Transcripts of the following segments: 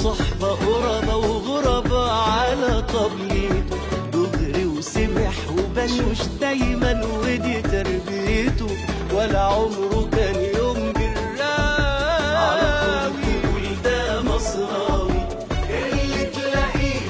صحبة قربة وغربة على طبليته، دغري وسمح وبشوش دايما ودي تربيته، ولا عمره كان يوم بالراوي. على طول تقول ده مصراوي، اللي تلاقيه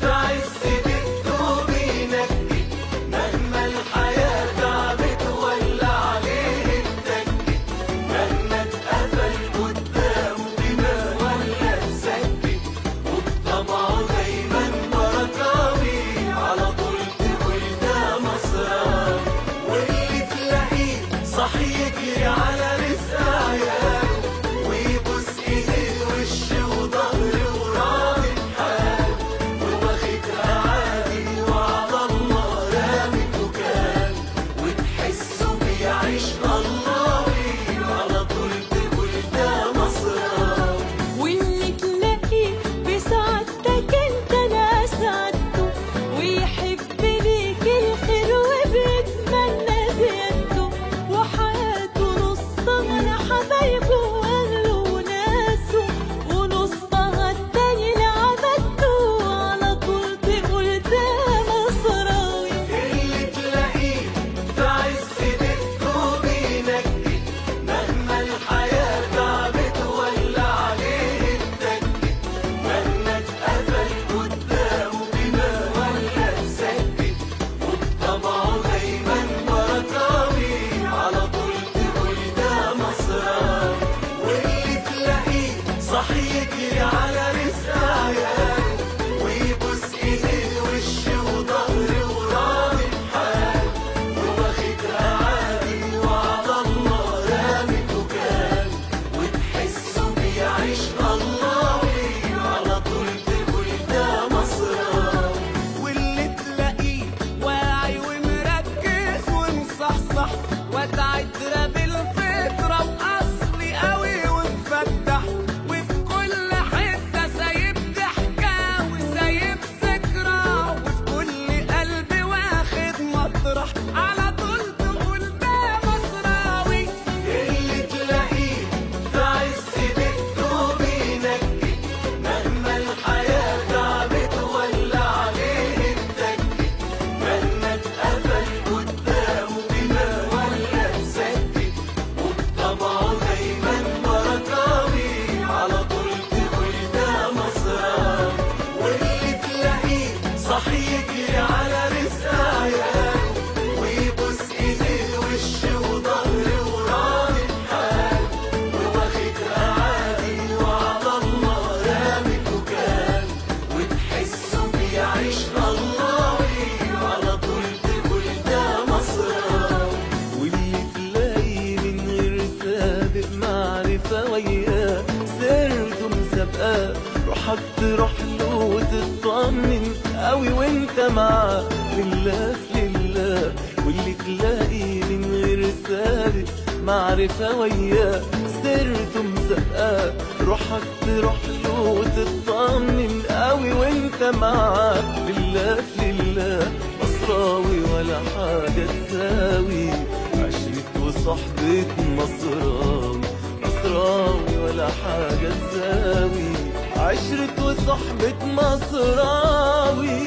في عز دقته بينكد، مهما الحياة تعبت ولا عليه اتكت، مهما اتقفل قدامه دماغ ولا اتسكت، وبطبعه دايما بركاوي. على طول تقول ده مصراوي، واللي تلاقيه صحي يجري على رزق عياله، ويبوس ايديه وشه وضهره وراضي بحاله، وواخدها عادي وعلى الله رامي وكان، وتحسه بيعيش اللهوي. على طول تقول ده مصراوي، واللي تلاقيه بسعادتك انت لا سعادته، ويحب ليك الخير وبيتمنى زيادته، وحياته نصها لحبايبه واهله وناسه، ونصها التاني لعبادته. على طول تقول ده مصراوي، اللي تلاقيه في عز دقته بينكد، مهما الحياة تعبت ولا عليه اتكت، مهما اتقفل قدامه دماغ ولا اتسكت، وبطبعه دايما بركاوي. على طول تقول ده مصراوي، واللي تلاقيه صحي يجري على رزق عياله، ويبوس ايديه وشه وضهره وراضي بحاله، وواخدها عادي وعلى الله رامي وكان، وتحسه بيعيش اللهوي. على طول تقول ده مصراوي، واللي تلاقيه واعي ومركز ومصحصح، وتعترى بالفطرة وأصلي قوي ومفتح، وفي كل حتة سايب ضحكة وسايب ذكرى، وفي كل قلب واخد مطرح. على طول تقول ده مصراوي، اللي تلاقيه في عز دقته بينكد، مهما الحياة تعبت ولا عليه اتكت، مهما اتقفل قدامه دماغ ولا اتسكت، وبطبعه دايما بركاوي. على طول تقول ده مصراوي، واللي تلاقيه صحي يجري على رزق عياله، ويبوس ايديه وشه وضهره وراضي بحاله، وواخدها عادي وعلى الله رامي وكان، وتحسه بيعيش اللهوي. على طول تقول ده مصراوي، واللي تلاقيه من غير سابق معرفة وياه، سيرته مسابقة روحك تروح له وتطمن قوي وانت معاه، لله في لله. واللي تلاقيه من غير سابق معرفة وياه، سيرته مسابقة روحك تروح له وتطمن قوي وانت معاه، لله في لله. مصراوي ولا حاجة تساوي عشرة وصحبة مصراوي، مصراوي ولا حاجة تساوي عشرة وصحبة مصراوي.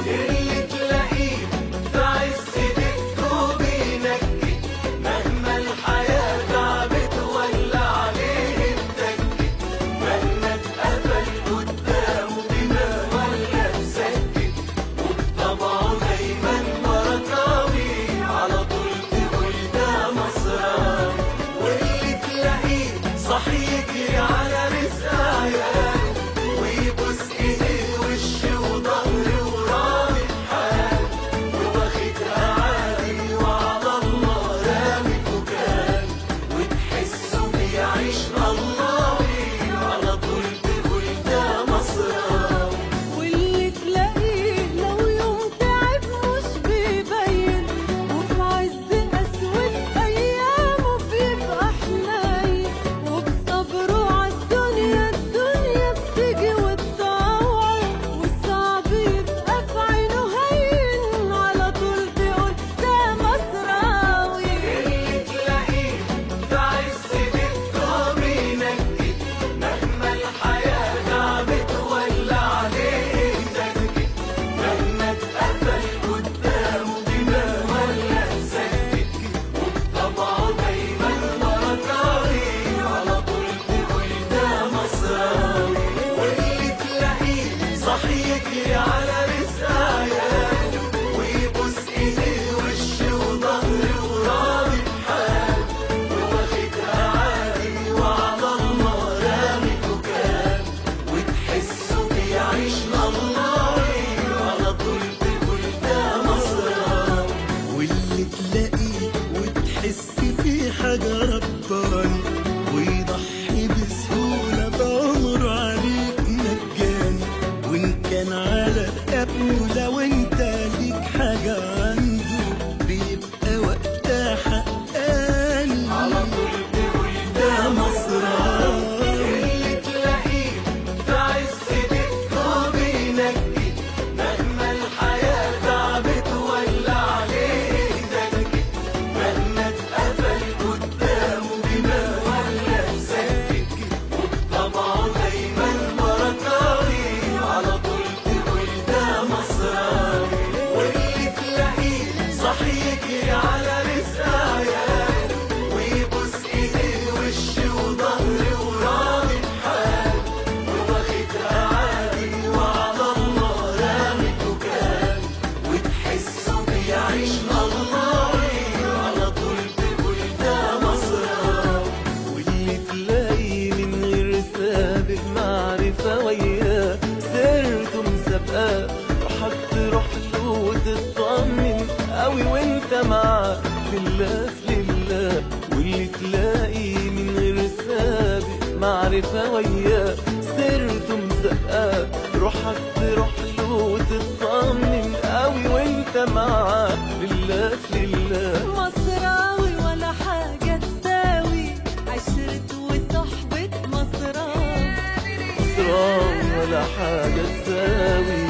اللي تلاقيه في عز دقته معاه لله في لله، واللي تلاقي من غير سابق معرفة وياه سيرته مسقاه، روحك تروح له وتطمن قوي وانت معاه لله في لله. مصراوي ولا حاجة تساوي عشرة وصحبة مصراوي. مصراوي ولا حاجة تساوي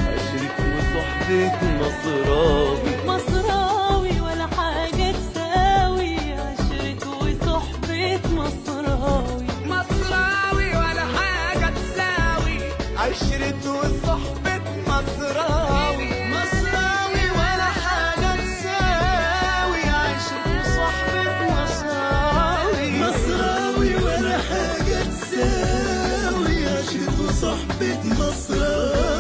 عشرة وصحبة مصراوي. مصراوي ولا حاجة تساوي عشرة وصحبة مصراوي. مصراوي ولا حاجة تساوي عشرة وصحبة مصراوي. مصراوي ولا حاجة تساوي عشرة وصحبة مصراوي. مصراوي ولا حاجة تساوي عشرة وصحبة مصراوي.